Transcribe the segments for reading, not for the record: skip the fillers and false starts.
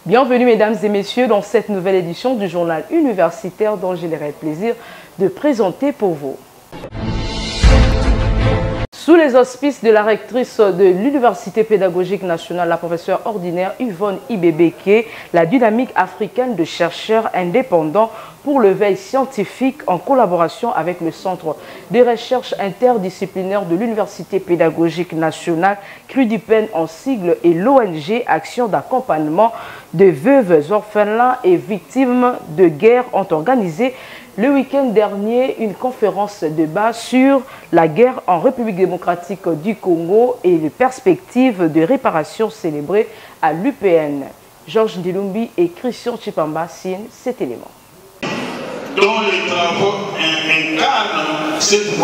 Bienvenue mesdames et messieurs dans cette nouvelle édition du journal universitaire dont j'ai le plaisir de présenter pour vous. Sous les auspices de la rectrice de l'Université pédagogique nationale, la professeure ordinaire Yvonne Ibebeke, la dynamique africaine de chercheurs indépendants pour le veille scientifique en collaboration avec le Centre de recherche interdisciplinaire de l'Université pédagogique nationale, CRUDIPEN en sigle, et l'ONG Action d'accompagnement de veuves, orphelins et victimes de guerre ont organisé le week-end dernier une conférence de débat sur la guerre en République démocratique du Congo et les perspectives de réparation célébrées à l'UPN. Georges Ndilumbi et Christian Chipamba signent cet élément. Dont les travaux incarnent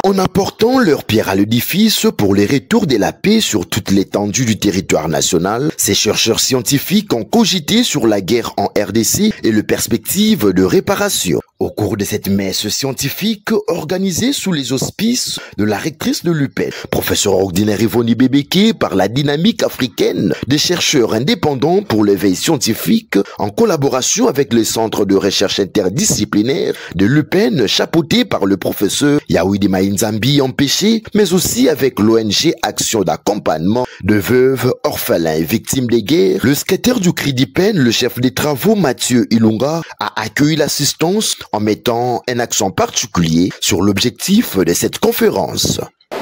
en apportant leur pierre à l'édifice pour le retour de la paix sur toute l'étendue du territoire national, ces chercheurs scientifiques ont cogité sur la guerre en RDC et les perspectives de réparation. Au cours de cette messe scientifique organisée sous les auspices de la rectrice de l'UPN, professeur ordinaire Yvonne Ibebeke, par la dynamique africaine des chercheurs indépendants pour l'éveil scientifique en collaboration avec le Centre de recherche interdisciplinaire de l'UPN chapeauté par le professeur Yawidi Mainzambi empêché, mais aussi avec l'ONG Action d'accompagnement de veuves, orphelins et victimes des guerres. Le secrétaire du CRUDIPEN, le chef des travaux Mathieu Ilunga, a accueilli l'assistance en mettant un accent particulier sur l'objectif de cette conférence.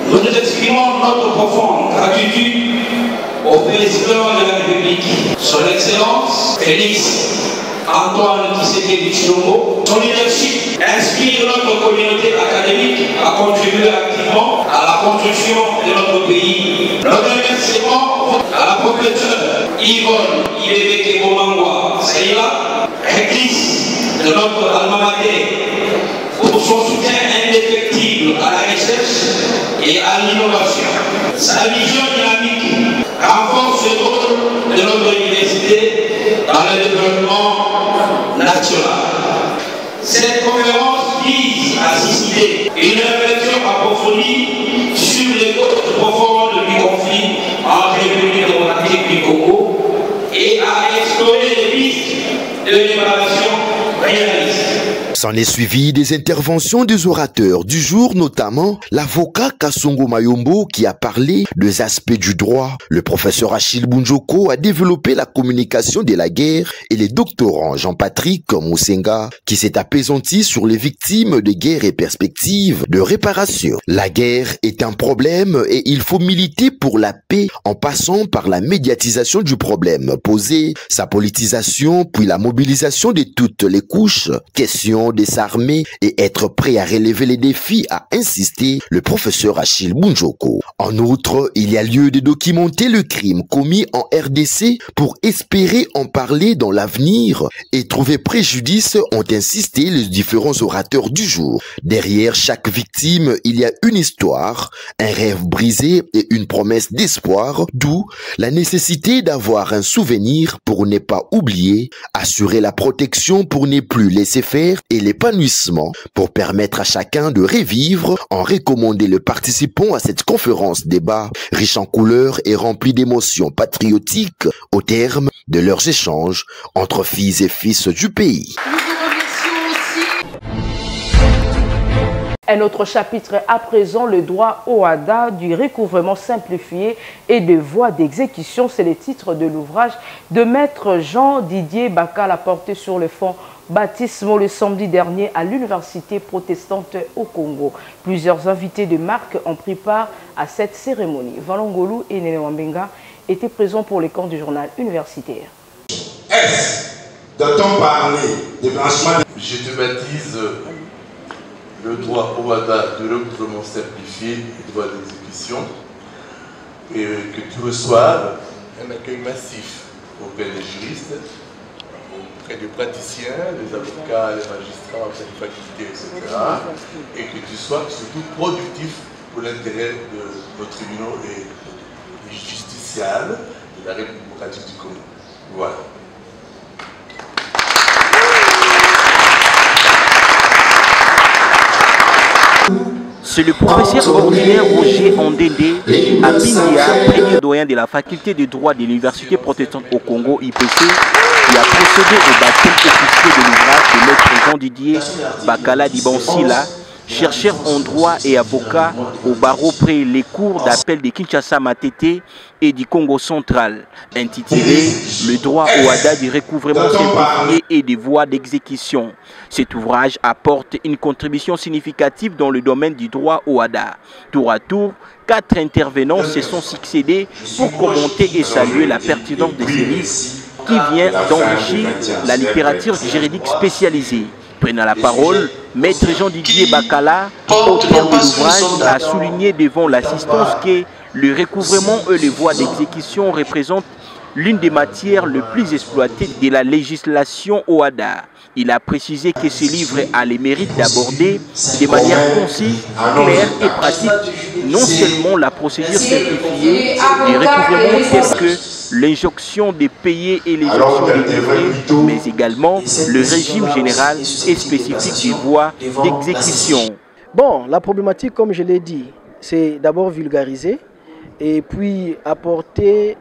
Nous exprimons notre profonde gratitude au président de la République, son Excellence Félix Antoine Tshisekedi Tshilombo. Son leadership inspire notre communauté académique à contribuer activement à la construction de notre pays. Notre remerciement à la professeure Yvonne Ibebeke Bomangwa Seila, rectrice de notre alma mater, pour son soutien indéfectible à la recherche et à l'innovation. Sa vision dynamique renforce le rôle de notre université dans le développement national. Cette conférence vise à susciter une réflexion approfondie sur les causes profondes du conflit en République démocratique du Congo et à explorer les pistes de réparation réalistes. S'en est suivi des interventions des orateurs du jour, notamment l'avocat Kassongo Mayombo qui a parlé des aspects du droit. Le professeur Achille Bunjoko a développé la communication de la guerre et les doctorants Jean-Patrick Moussenga qui s'est apaisanti sur les victimes de guerre et perspectives de réparation. La guerre est un problème et il faut militer pour la paix en passant par la médiatisation du problème posé, sa politisation puis la mobilisation de toutes les couches. Question de s'armer et être prêt à relever les défis, a insisté le professeur Achille Bunjoko. En outre, il y a lieu de documenter le crime commis en RDC pour espérer en parler dans l'avenir et trouver préjudice, ont insisté les différents orateurs du jour. Derrière chaque victime, il y a une histoire, un rêve brisé et une promesse d'espoir, d'où la nécessité d'avoir un souvenir pour ne pas oublier, assurer la protection pour ne plus laisser faire et l'épanouissement pour permettre à chacun de revivre, en recommander le participant à cette conférence débat riche en couleurs et remplie d'émotions patriotiques au terme de leurs échanges entre filles et fils du pays. Un autre chapitre à présent, le droit au ADA du recouvrement simplifié et de voies d'exécution. C'est le titre de l'ouvrage de maître Jean-Didier Bakal porté sur le fond baptismaux le samedi dernier à l'université protestante au Congo. Plusieurs invités de marque ont pris part à cette cérémonie. Valongolu et Nene Wambenga étaient présents pour les camps du journal universitaire. Est-ce, doit-on parler de blanchiment? Je te baptise le droit au ADA de recouvrement simplifié et de voies d'exécution, et que tu reçoives un accueil massif auprès des juristes, auprès des praticiens, des avocats, des magistrats, des facultés, etc. Et que tu sois surtout productif pour l'intérêt de nos tribunaux et justiciables de la République démocratique du Congo. Voilà. C'est le professeur ordinaire Roger Ondende Abindia, premier doyen de la faculté de droit de l'Université protestante au Congo, IPC, qui a procédé au baptême officiel de l'ouvrage de maître Jean-Didier Bakala Dibansila, chercheur en droit et avocat au barreau près les cours d'appel de Kinshasa Matete et du Congo central, intitulé « Le droit au ADA du recouvrement simplifié et des voies d'exécution ». Cet ouvrage apporte une contribution significative dans le domaine du droit au ADA. Tour à tour, 4 intervenants se sont succédés pour commenter et saluer la pertinence de ces livres qui vient d'enrichir la littérature juridique spécialisée. Prenant la parole, maître Jean-Didier Bakala, auteur de l'ouvrage, a souligné devant l'assistance que le recouvrement et les voies d'exécution représentent l'une des matières les plus exploitées de la législation OADA. Il a précisé que ce livre a le mérite d'aborder de manière concise, claire et pratique non seulement la procédure simplifiée du recouvrement telle que l'injonction de payer et l'injonction de livrer, mais également le régime général et spécifique des voies d'exécution. Bon, la problématique, comme je l'ai dit, c'est d'abord vulgariser et puis apporter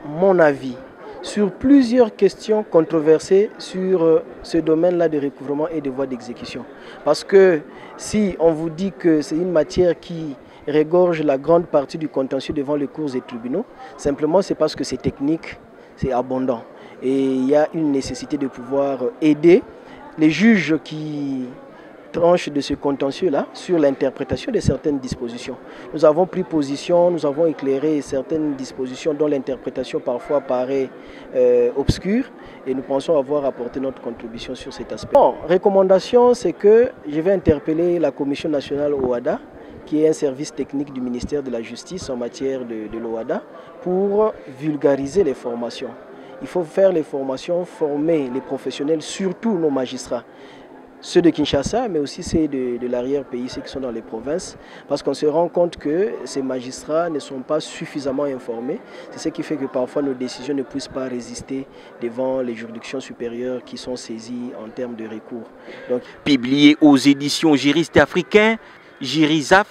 mon avis sur plusieurs questions controversées sur ce domaine-là de recouvrement et de voies d'exécution. Parce que si on vous dit que c'est une matière qui regorge la grande partie du contentieux devant les cours et tribunaux, simplement c'est parce que c'est technique, c'est abondant. Et il y a une nécessité de pouvoir aider les juges qui tranchent de ce contentieux-là sur l'interprétation de certaines dispositions. Nous avons pris position, nous avons éclairé certaines dispositions dont l'interprétation parfois paraît obscure et nous pensons avoir apporté notre contribution sur cet aspect. Bon, recommandation, c'est que je vais interpeller la Commission nationale OADA, qui est un service technique du ministère de la Justice en matière de l'OADA, pour vulgariser les formations. Il faut faire les formations, former les professionnels, surtout nos magistrats, ceux de Kinshasa, mais aussi ceux de l'arrière-pays, ceux qui sont dans les provinces, parce qu'on se rend compte que ces magistrats ne sont pas suffisamment informés. C'est ce qui fait que parfois nos décisions ne puissent pas résister devant les juridictions supérieures qui sont saisies en termes de recours. Donc, publié aux éditions Juristes africains, Jirizaf,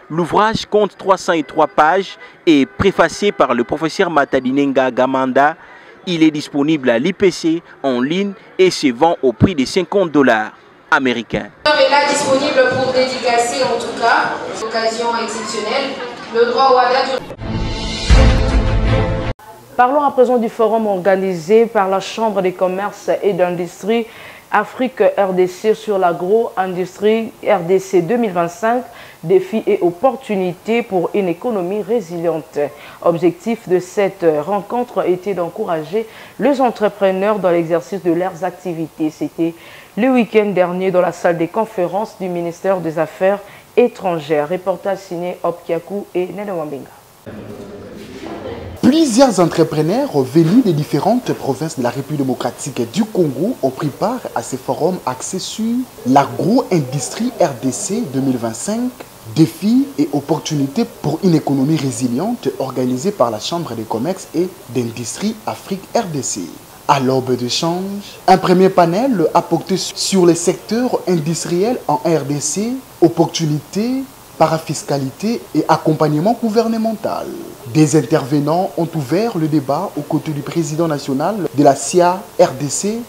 l'ouvrage compte 303 pages et préfacé par le professeur Matadinenga Gamanda. Il est disponible à l'IPC en ligne et se vend au prix de $50 américains. Il est là disponible pour dédicacer en tout cas, occasion exceptionnelle, le droit au ADA. Parlons à présent du forum organisé par la Chambre des commerces et d'industrie Afrique RDC sur l'agro-industrie RDC 2025, défis et opportunités pour une économie résiliente. Objectif de cette rencontre était d'encourager les entrepreneurs dans l'exercice de leurs activités. C'était le week-end dernier dans la salle des conférences du ministère des Affaires étrangères. Reportage signé Opkiakou et Nene Wambinga. Plusieurs entrepreneurs venus des différentes provinces de la République démocratique du Congo ont pris part à ce forum axé sur l'agro-industrie RDC 2025, défis et opportunités pour une économie résiliente organisée par la Chambre des commerces et d'industrie Afrique RDC. À l'aube d'échange, un premier panel a porté sur les secteurs industriels en RDC, opportunités, parafiscalité et accompagnement gouvernemental. Des intervenants ont ouvert le débat aux côtés du président national de la CIA RDC,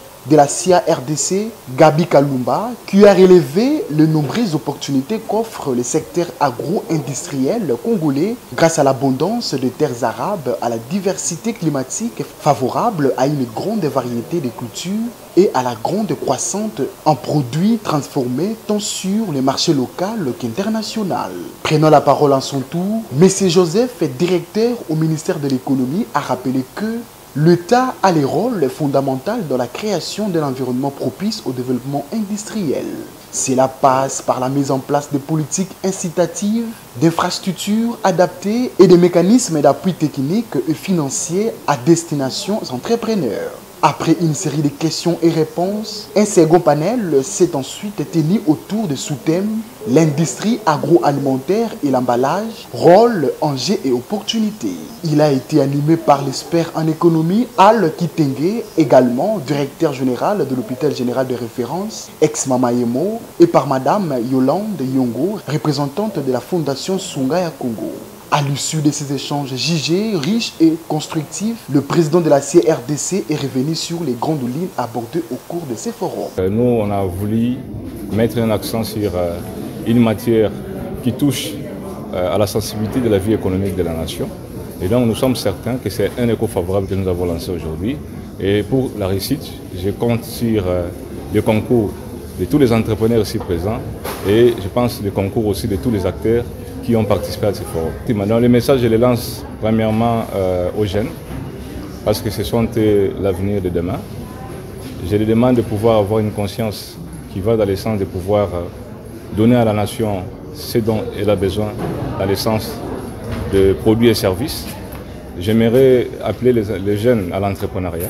Gabi Kalumba, qui a relevé les nombreuses opportunités qu'offre le secteur agro-industriel congolais grâce à l'abondance de terres arabes, à la diversité climatique favorable à une grande variété de cultures et à la grande croissance en produits transformés tant sur le marché local qu'international. Prenant la parole en son tour, M. Joseph, directeur au ministère de l'économie, a rappelé que l'État a le rôle fondamental dans la création d'un environnement propice au développement industriel. Cela passe par la mise en place de politiques incitatives, d'infrastructures adaptées et de mécanismes d'appui technique et financier à destination des entrepreneurs. Après une série de questions et réponses, un second panel s'est ensuite tenu autour de sous-thèmes l'industrie agroalimentaire et l'emballage, rôle, enjeux et opportunités. Il a été animé par l'expert en économie Al Kitenge, également directeur général de l'hôpital général de référence ex-Mamayemo, et par Madame Yolande Yongo, représentante de la Fondation Sungaya Congo. À l'issue de ces échanges jugés, riches et constructifs, le président de la CRDC est revenu sur les grandes lignes abordées au cours de ces forums. Nous, on a voulu mettre un accent sur une matière qui touche à la sensibilité de la vie économique de la nation. Et donc, nous sommes certains que c'est un écho favorable que nous avons lancé aujourd'hui. Et pour la réussite, je compte sur le concours de tous les entrepreneurs ici présents et je pense le concours aussi de tous les acteurs qui ont participé à ce forum. Maintenant, le message, je le lance premièrement aux jeunes, parce que ce sont l'avenir de demain. Je les demande de pouvoir avoir une conscience qui va dans le sens de pouvoir donner à la nation ce dont elle a besoin, dans le sens de produits et services. J'aimerais appeler les jeunes à l'entrepreneuriat,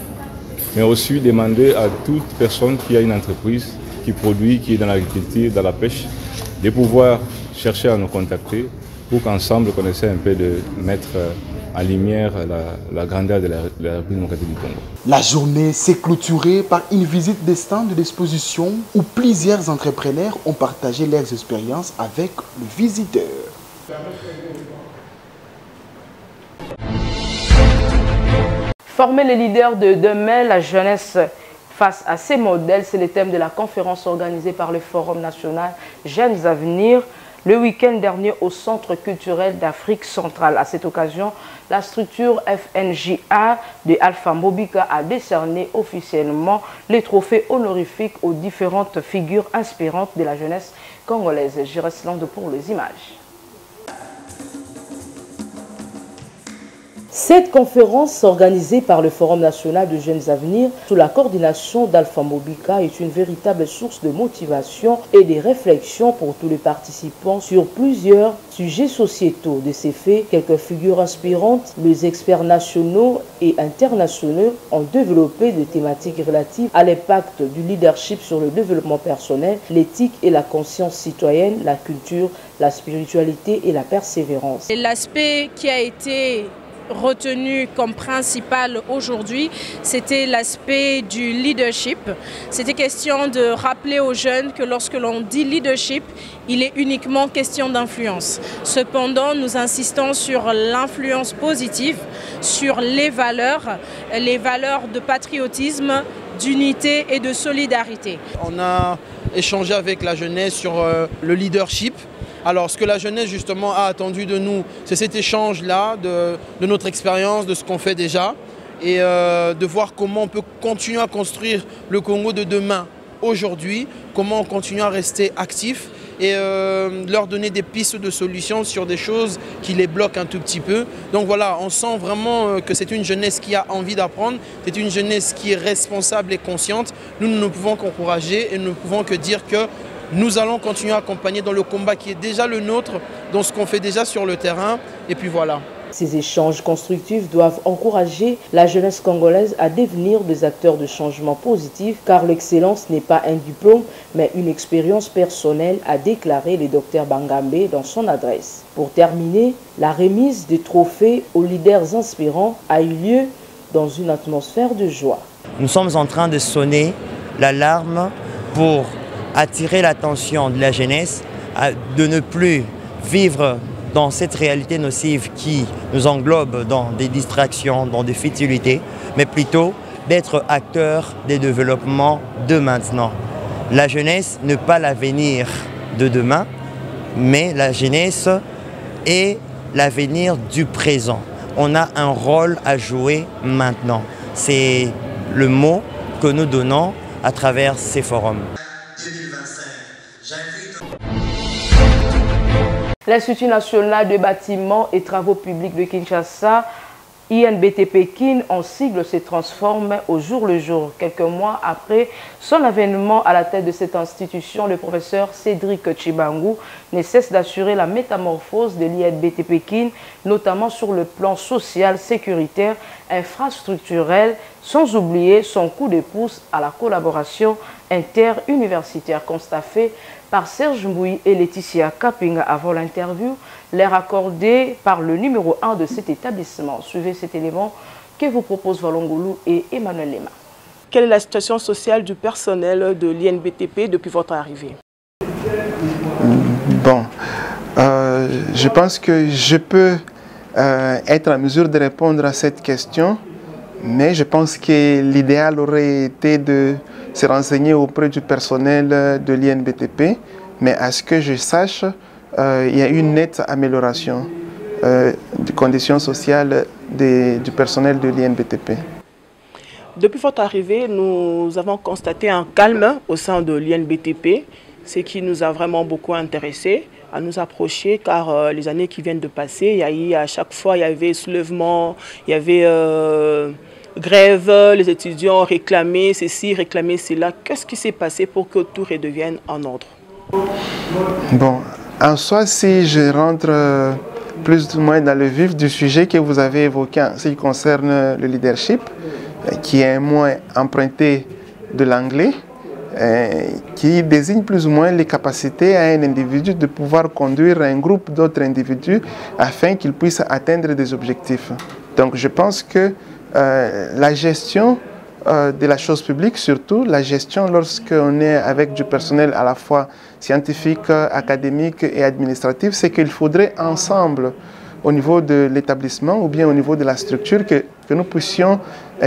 mais aussi demander à toute personne qui a une entreprise, qui produit, qui est dans l'agriculture, dans la pêche, de pouvoir chercher à nous contacter pour qu'ensemble, on essaie un peu de mettre en lumière la grandeur de la République démocratique du Congo. La journée s'est clôturée par une visite des stands d'exposition où plusieurs entrepreneurs ont partagé leurs expériences avec le visiteur. Former les leaders de demain, la jeunesse face à ces modèles, c'est le thème de la conférence organisée par le Forum national Jeunes Avenir le week-end dernier au Centre culturel d'Afrique centrale. À cette occasion, la structure FNJA de Alpha Mobika a décerné officiellement les trophées honorifiques aux différentes figures inspirantes de la jeunesse congolaise. Je reste Lande pour les images. Cette conférence organisée par le Forum national de Jeunes Avenir sous la coordination d'Alpha Mobika est une véritable source de motivation et de réflexion pour tous les participants sur plusieurs sujets sociétaux. De ces faits, quelques figures inspirantes, les experts nationaux et internationaux ont développé des thématiques relatives à l'impact du leadership sur le développement personnel, l'éthique et la conscience citoyenne, la culture, la spiritualité et la persévérance. L'aspect qui a été retenu comme principal aujourd'hui, c'était l'aspect du leadership. C'était question de rappeler aux jeunes que lorsque l'on dit leadership, il est uniquement question d'influence. Cependant, nous insistons sur l'influence positive, sur les valeurs de patriotisme, d'unité et de solidarité. On a échangé avec la jeunesse sur le leadership. Alors, ce que la jeunesse, justement, a attendu de nous, c'est cet échange-là, de notre expérience, de ce qu'on fait déjà, et de voir comment on peut continuer à construire le Congo de demain, aujourd'hui, comment on continue à rester actif et leur donner des pistes de solutions sur des choses qui les bloquent un tout petit peu. Donc voilà, on sent vraiment que c'est une jeunesse qui a envie d'apprendre, c'est une jeunesse qui est responsable et consciente. Nous ne pouvons qu'encourager et nous ne pouvons que dire que nous allons continuer à accompagner dans le combat qui est déjà le nôtre, dans ce qu'on fait déjà sur le terrain. Et puis voilà. Ces échanges constructifs doivent encourager la jeunesse congolaise à devenir des acteurs de changement positif, car l'excellence n'est pas un diplôme, mais une expérience personnelle, a déclaré le docteur Bangambe dans son adresse. Pour terminer, la remise des trophées aux leaders inspirants a eu lieu dans une atmosphère de joie. Nous sommes en train de sonner l'alarme pour attirer l'attention de la jeunesse de ne plus vivre dans cette réalité nocive qui nous englobe dans des distractions, dans des futilités, mais plutôt d'être acteurs des développements de maintenant. La jeunesse n'est pas l'avenir de demain, mais la jeunesse est l'avenir du présent. On a un rôle à jouer maintenant. C'est le mot que nous donnons à travers ces forums. L'Institut national de bâtiments et travaux publics de Kinshasa, INBT Pékin, en sigle, se transforme au jour le jour. Quelques mois après son avènement à la tête de cette institution, le professeur Cédric Tchibangu ne cesse d'assurer la métamorphose de l'INBT Pékin, notamment sur le plan social, sécuritaire, infrastructurel, sans oublier son coup de pouce à la collaboration interuniversitaire constatée par Serge Mbouy et Laetitia Kapinga avant l'interview, l'air accordé par le numéro 1 de cet établissement. Suivez cet élément que vous proposent Valongoulou et Emmanuel Lema. Quelle est la situation sociale du personnel de l'INBTP depuis votre arrivée? Bon, je pense que je peux être en mesure de répondre à cette question, mais je pense que l'idéal aurait été de se renseigner auprès du personnel de l'INBTP, mais à ce que je sache, il y a une nette amélioration des conditions sociales du personnel de l'INBTP. Depuis votre arrivée, nous avons constaté un calme au sein de l'INBTP, ce qui nous a vraiment beaucoup intéressés à nous approcher, car les années qui viennent de passer, il y a eu à chaque fois, il y avait soulèvement, il y avait grève, les étudiants réclamaient ceci, réclamaient cela. Qu'est-ce qui s'est passé pour que tout redevienne en ordre? Bon, en soi, si je rentre plus ou moins dans le vif du sujet que vous avez évoqué en ce qui concerne le leadership, qui est un mot emprunté de l'anglais, qui désigne plus ou moins les capacités à un individu de pouvoir conduire un groupe d'autres individus afin qu'ils puissent atteindre des objectifs. Donc je pense que la gestion de la chose publique, surtout la gestion lorsqu'on est avec du personnel à la fois scientifique, académique et administratif, c'est qu'il faudrait ensemble, au niveau de l'établissement ou bien au niveau de la structure, que nous puissions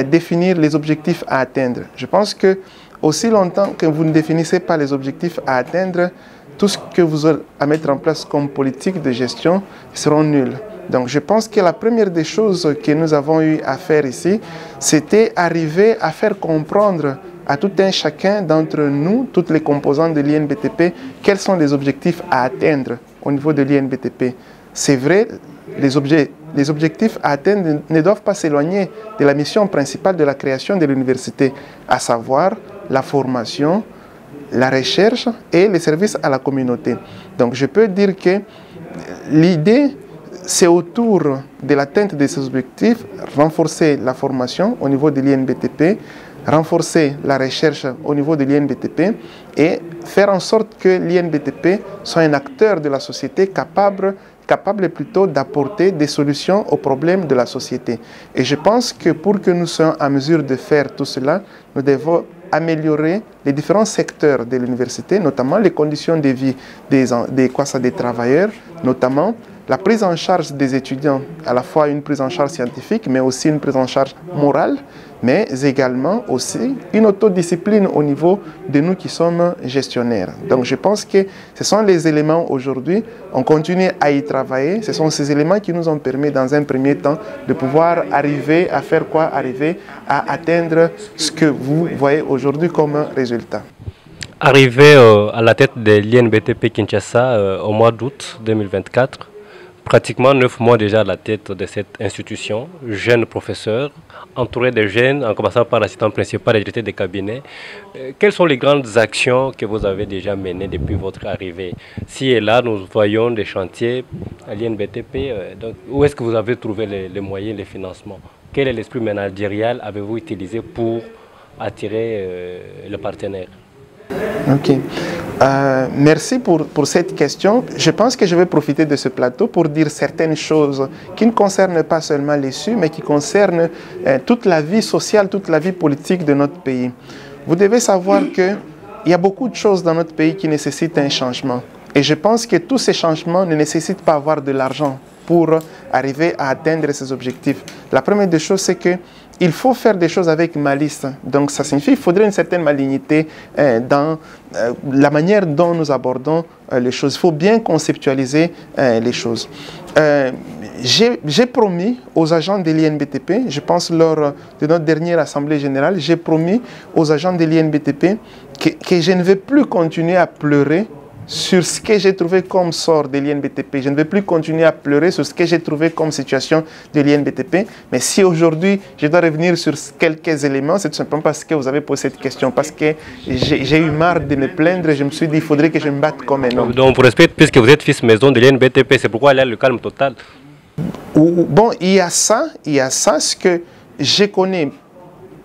définir les objectifs à atteindre. Je pense que aussi longtemps que vous ne définissez pas les objectifs à atteindre, tout ce que vous aurez à mettre en place comme politique de gestion seront nuls. Donc je pense que la première des choses que nous avons eu à faire ici, c'était arriver à faire comprendre à tout un chacun d'entre nous, toutes les composantes de l'INBTP, quels sont les objectifs à atteindre au niveau de l'INBTP. C'est vrai, les objectifs à atteindre ne doivent pas s'éloigner de la mission principale de la création de l'université, à savoir la formation, la recherche et les services à la communauté. Donc je peux dire que l'idée, c'est autour de l'atteinte de ces objectifs, renforcer la formation au niveau de l'INBTP, renforcer la recherche au niveau de l'INBTP et faire en sorte que l'INBTP soit un acteur de la société capable plutôt d'apporter des solutions aux problèmes de la société. Et je pense que pour que nous soyons en mesure de faire tout cela, nous devons améliorer les différents secteurs de l'université, notamment les conditions de vie des travailleurs, notamment la prise en charge des étudiants, à la fois une prise en charge scientifique, mais aussi une prise en charge morale, mais également aussi une autodiscipline au niveau de nous qui sommes gestionnaires. Donc je pense que ce sont les éléments aujourd'hui, on continue à y travailler, ce sont ces éléments qui nous ont permis dans un premier temps de pouvoir arriver à faire quoi? Arriver à atteindre ce que vous voyez aujourd'hui comme résultat. Arrivé à la tête de l'INBTP Kinshasa au mois d'août 2024, pratiquement 9 mois déjà à la tête de cette institution, jeune professeur, entouré de jeunes, en commençant par l'assistant principal et directeur de cabinet. Quelles sont les grandes actions que vous avez déjà menées depuis votre arrivée? Si et là, nous voyons des chantiers à l'INBTP, où est-ce que vous avez trouvé les moyens, les financements? Quel est l'esprit managérial avez-vous utilisé pour attirer le partenaire? Ok. Merci pour cette question. Je pense que je vais profiter de ce plateau pour dire certaines choses qui ne concernent pas seulement les SU, mais qui concernent toute la vie sociale, toute la vie politique de notre pays. Vous devez savoir qu'il y a beaucoup de choses dans notre pays qui nécessitent un changement. Et je pense que tous ces changements ne nécessitent pas avoir de l'argent pour arriver à atteindre ces objectifs. La première des choses, c'est que il faut faire des choses avec malice. Donc ça signifie qu'il faudrait une certaine malignité dans la manière dont nous abordons les choses. Il faut bien conceptualiser les choses. J'ai promis aux agents de l'INBTP, je pense lors de notre dernière assemblée générale, j'ai promis aux agents de l'INBTP que je ne vais plus continuer à pleurer sur ce que j'ai trouvé comme sort de l'INBTP. Je ne vais plus continuer à pleurer sur ce que j'ai trouvé comme situation de l'INBTP. Mais si aujourd'hui, je dois revenir sur quelques éléments, c'est tout simplement parce que vous avez posé cette question, parce que j'ai eu marre de me plaindre et je me suis dit qu'il faudrait que je me batte comme un homme. Donc, pour respect, puisque vous êtes fils maison de l'INBTP, c'est pourquoi il y a le calme total? Bon, il y a ça, ce que je connais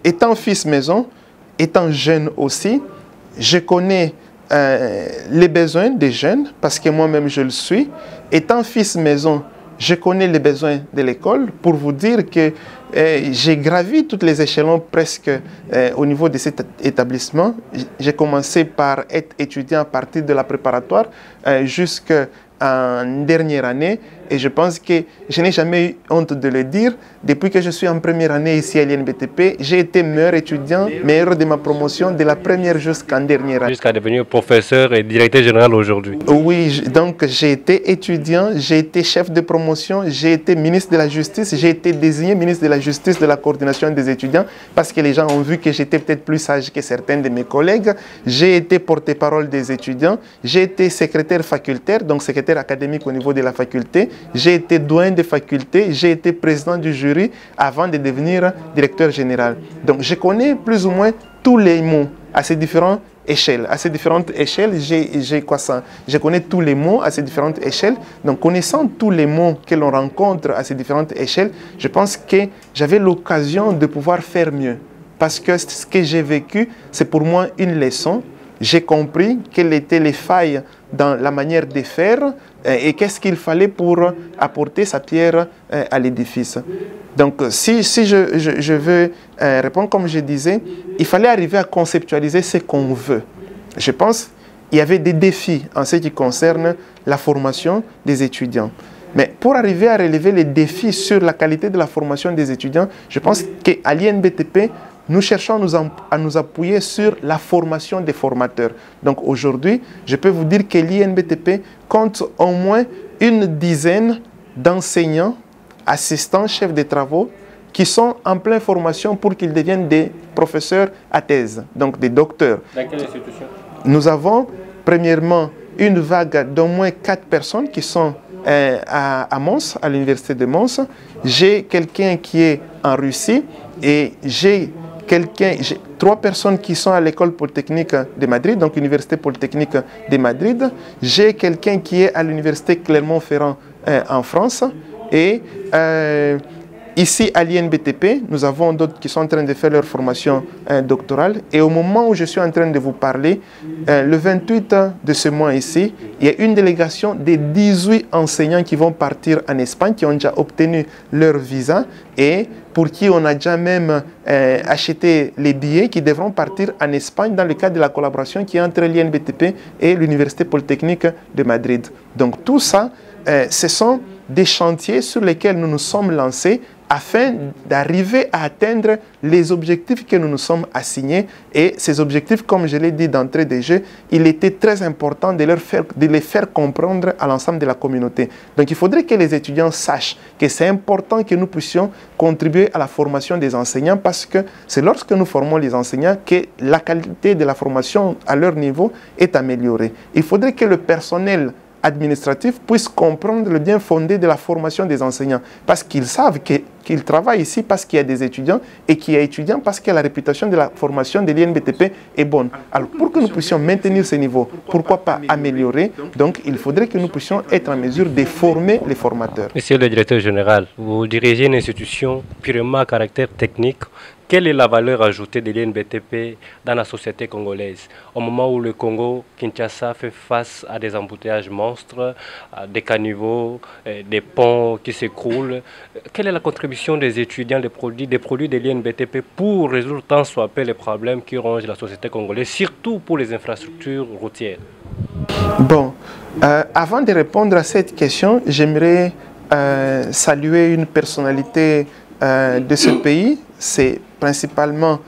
étant fils maison, étant jeune aussi, je connais les besoins des jeunes, parce que moi-même je le suis. Étant fils maison, je connais les besoins de l'école, pour vous dire que j'ai gravi tous les échelons presque au niveau de cet établissement. J'ai commencé par être étudiant à partir de la préparatoire jusqu'en dernière année. Et je pense que je n'ai jamais eu honte de le dire. Depuis que je suis en première année ici à l'INBTP, j'ai été meilleur étudiant, meilleur de ma promotion de la première jusqu'en dernière année. Jusqu'à devenir professeur et directeur général aujourd'hui. Oui, donc j'ai été étudiant, j'ai été chef de promotion, j'ai été ministre de la Justice, j'ai été désigné ministre de la Justice de la coordination des étudiants parce que les gens ont vu que j'étais peut-être plus sage que certains de mes collègues. J'ai été porte-parole des étudiants, j'ai été secrétaire facultaire, donc secrétaire académique au niveau de la faculté. J'ai été doyen de faculté, j'ai été président du jury avant de devenir directeur général. Donc je connais plus ou moins tous les mots à ces différentes échelles. À ces différentes échelles, je connais tous les mots à ces différentes échelles. Donc connaissant tous les mots que l'on rencontre à ces différentes échelles, je pense que j'avais l'occasion de pouvoir faire mieux. Parce que ce que j'ai vécu, c'est pour moi une leçon. J'ai compris quelles étaient les failles dans la manière de faire et qu'est-ce qu'il fallait pour apporter sa pierre à l'édifice. Donc, si je veux répondre comme je disais, il fallait arriver à conceptualiser ce qu'on veut. Je pense qu'il y avait des défis en ce qui concerne la formation des étudiants. Mais pour arriver à relever les défis sur la qualité de la formation des étudiants, je pense qu'à l'INBTP, nous cherchons à nous appuyer sur la formation des formateurs. Donc aujourd'hui, je peux vous dire que l'INBTP compte au moins une dizaine d'enseignants, assistants, chefs de travaux, qui sont en pleine formation pour qu'ils deviennent des professeurs à thèse, donc des docteurs. Dans quelle institution? Nous avons premièrement une vague d'au moins 4 personnes qui sont à Mons, à l'université de Mons. J'ai quelqu'un qui est en Russie et j'ai 3 personnes qui sont à l'école polytechnique de Madrid, donc l'université polytechnique de Madrid. J'ai quelqu'un qui est à l'université Clermont-Ferrand en France. Et ici à l'INBTP, nous avons d'autres qui sont en train de faire leur formation doctorale. Et au moment où je suis en train de vous parler, le 28 de ce mois ici, il y a une délégation de 18 enseignants qui vont partir en Espagne, qui ont déjà obtenu leur visa et pour qui on a déjà même acheté les billets qui devront partir en Espagne dans le cadre de la collaboration qui est entre l'INBTP et l'Université Polytechnique de Madrid. Donc tout ça, ce sont des chantiers sur lesquels nous nous sommes lancés afin d'arriver à atteindre les objectifs que nous nous sommes assignés. Et ces objectifs, comme je l'ai dit d'entrée de jeu, il était très important de les faire comprendre à l'ensemble de la communauté. Donc il faudrait que les étudiants sachent que c'est important que nous puissions contribuer à la formation des enseignants parce que c'est lorsque nous formons les enseignants que la qualité de la formation à leur niveau est améliorée. Il faudrait que le personnel administratifs puissent comprendre le bien fondé de la formation des enseignants parce qu'ils savent qu'ils travaillent ici parce qu'il y a des étudiants et qu'il y a étudiants parce que la réputation de la formation de l'INBTP est bonne. Alors pour que nous puissions maintenir ce niveau, pourquoi pas améliorer, donc il faudrait que nous puissions être en mesure de former les formateurs. Monsieur le directeur général, vous dirigez une institution purement à caractère technique. Quelle est la valeur ajoutée de l'INBTP dans la société congolaise au moment où le Congo, Kinshasa, fait face à des embouteillages monstres, à des caniveaux, des ponts qui s'écroulent? Quelle est la contribution des étudiants, des produits de l'INBTP pour résoudre tant soit peu les problèmes qui rongent la société congolaise, surtout pour les infrastructures routières? Bon, avant de répondre à cette question, j'aimerais saluer une personnalité de ce pays. C'est principalement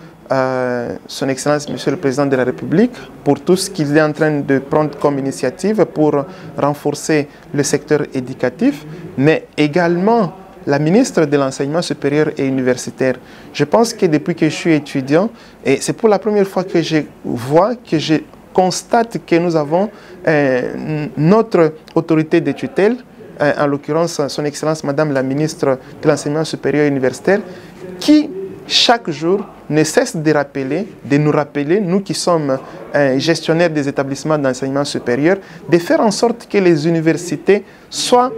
son Excellence Monsieur le Président de la République pour tout ce qu'il est en train de prendre comme initiative pour renforcer le secteur éducatif, mais également la ministre de l'Enseignement supérieur et universitaire. Je pense que depuis que je suis étudiant, et c'est pour la première fois que je vois, que je constate que nous avons notre autorité de tutelle, en l'occurrence son Excellence Madame la ministre de l'Enseignement supérieur et universitaire, qui chaque jour ne cesse de nous rappeler, nous qui sommes gestionnaires des établissements d'enseignement supérieur, de faire en sorte que les universités soient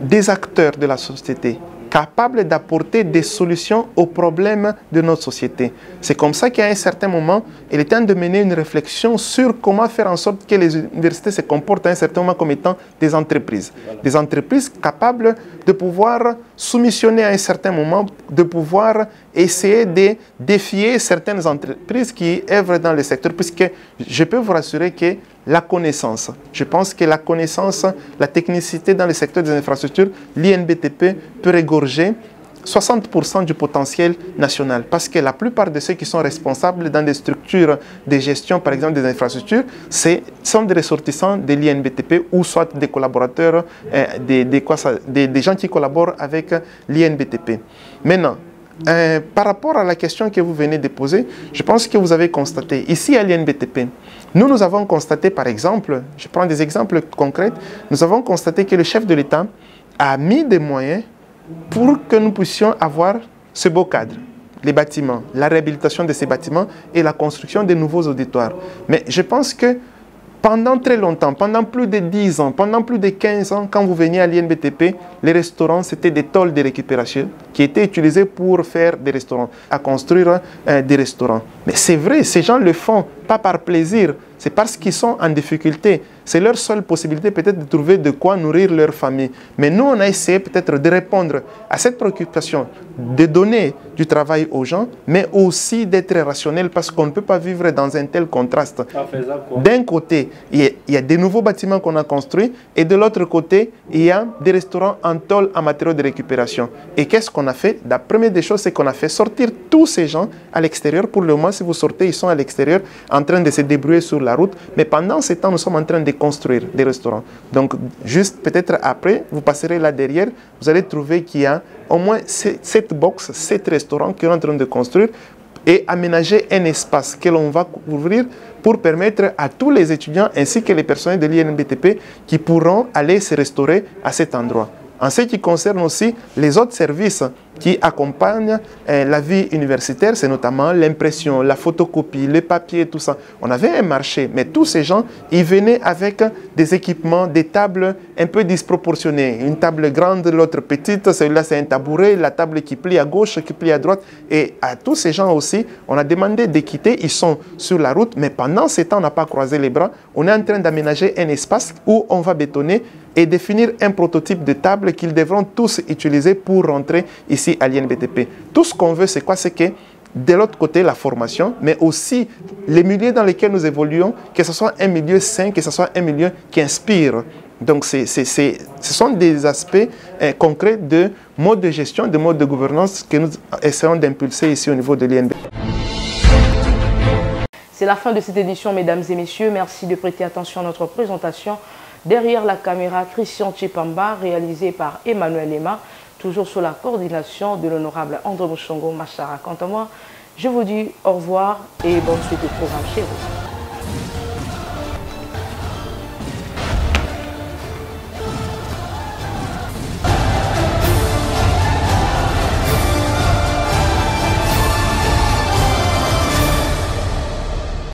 des acteurs de la société, capable d'apporter des solutions aux problèmes de notre société. C'est comme ça qu'à un certain moment, il est temps de mener une réflexion sur comment faire en sorte que les universités se comportent à un certain moment comme étant des entreprises. Des entreprises capables de pouvoir soumissionner à un certain moment, de pouvoir essayer de défier certaines entreprises qui œuvrent dans le secteur, puisque je peux vous rassurer que la connaissance, je pense que la connaissance, la technicité dans le secteur des infrastructures, l'INBTP peut régorger 60% du potentiel national, parce que la plupart de ceux qui sont responsables dans des structures de gestion, par exemple des infrastructures, sont des ressortissants de l'INBTP ou soit des collaborateurs, des gens qui collaborent avec l'INBTP. Maintenant, par rapport à la question que vous venez de poser, je pense que vous avez constaté, ici à l'INBTP, nous avons constaté par exemple, je prends des exemples concrets, nous avons constaté que le chef de l'État a mis des moyens pour que nous puissions avoir ce beau cadre, les bâtiments, la réhabilitation de ces bâtiments et la construction de nouveaux auditoires. Mais je pense que pendant très longtemps, pendant plus de 10 ans, pendant plus de 15 ans, quand vous veniez à l'INBTP, les restaurants, c'était des tôles de récupération qui étaient utilisées pour faire des restaurants, à construire des restaurants. Mais c'est vrai, ces gens le font pas par plaisir, c'est parce qu'ils sont en difficulté. C'est leur seule possibilité peut-être de trouver de quoi nourrir leur famille. Mais nous, on a essayé peut-être de répondre à cette préoccupation, de donner du travail aux gens, mais aussi d'être rationnel parce qu'on ne peut pas vivre dans un tel contraste. D'un côté, il y a des nouveaux bâtiments qu'on a construits et de l'autre côté, il y a des restaurants en tôle en matériaux de récupération. Et qu'est-ce qu'on a fait? La première des choses, c'est qu'on a fait sortir tous ces gens à l'extérieur. Pour le moment, si vous sortez, ils sont à l'extérieur en train de se débrouiller sur la route. Mais pendant ce temps, nous sommes en train de construire des restaurants. Donc, juste peut-être après, vous passerez là derrière, vous allez trouver qu'il y a au moins 7 box, 7 restaurants qui sont en train de construire et aménager un espace que l'on va couvrir pour permettre à tous les étudiants ainsi que les personnels de l'INBTP qui pourront aller se restaurer à cet endroit. En ce qui concerne aussi les autres services qui accompagnent la vie universitaire, c'est notamment l'impression, la photocopie, le papier, tout ça. On avait un marché, mais tous ces gens, ils venaient avec des équipements, des tables un peu disproportionnées. Une table grande, l'autre petite, celui-là c'est un tabouret, la table qui plie à gauche, qui plie à droite. Et à tous ces gens aussi, on a demandé de quitter, ils sont sur la route, mais pendant ce temps, on n'a pas croisé les bras. On est en train d'aménager un espace où on va bétonner et définir un prototype de table qu'ils devront tous utiliser pour rentrer ici à l'INBTP. Tout ce qu'on veut, c'est quoi? C'est que de l'autre côté, la formation, mais aussi les milieux dans lesquels nous évoluons, que ce soit un milieu sain, que ce soit un milieu qui inspire. Donc, ce sont des aspects concrets de mode de gestion, de mode de gouvernance que nous essayons d'impulser ici au niveau de l'INBTP. C'est la fin de cette édition, mesdames et messieurs. Merci de prêter attention à notre présentation. Derrière la caméra, Christian Chipamba, réalisé par Emmanuel Lema, toujours sous la coordination de l'honorable André Mouchongo Machara. Quant à moi, je vous dis au revoir et bonne suite de programme chez vous.